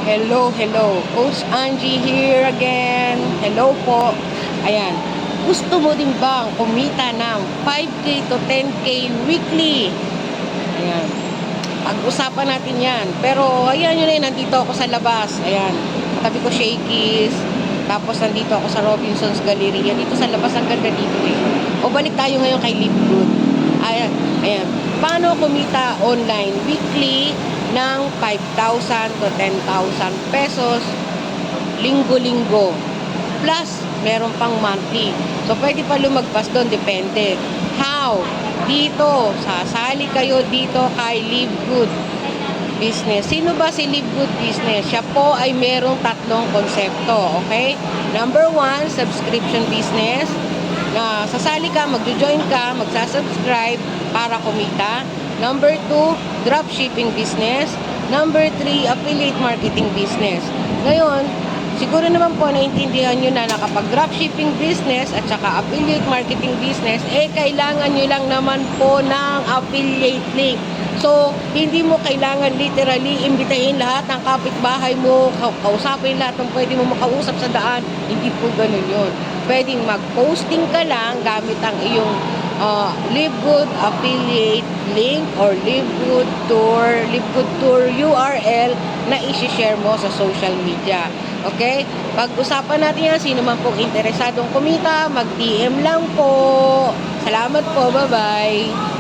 Hello, hello. Coach Angie here again. Hello po. Ayan. Gusto mo din bang kumita ng 5K to 10K weekly? Ayan. Pag-usapan natin yan. Pero, ayan yun na, nandito ako sa labas. Ayan. Tabi ko Shakey's. Tapos, nandito ako sa Robinson's Galleria. Dito sa labas, ang ganda dito eh. O, balik tayo ngayon kay Live Good. Ayan. Ayan. Paano kumita online weekly ng 5,000 to 10,000 pesos linggo-linggo? Plus, meron pang monthly. So, pwede pa lumagpas doon. Depende. How? Dito, sasali kayo dito kay Live Good Business. Sino ba si Live Good Business? Siya po ay merong tatlong konsepto. Okay? Number 1, subscription business. Na sasali ka, magjo-join ka, magsasubscribe para kumita. Number 2, dropshipping business. Number 3, affiliate marketing business. Ngayon, siguro naman po naintindihan nyo na kapag dropshipping business at saka affiliate marketing business, kailangan nyo lang naman po ng affiliate link. So, hindi mo kailangan literally imbitahin lahat ng kapitbahay mo, kausapin lahat ng pwede mo makausap sa daan. Hindi po ganun yun. Pwedeng mag-posting ka lang gamit ang iyong Live Good affiliate link or Live Good Tour URL na i-share mo sa social media. Okay? Pag-usapan natin yan, sino man pong interesadong kumita, mag-DM lang po. Salamat po, bye-bye.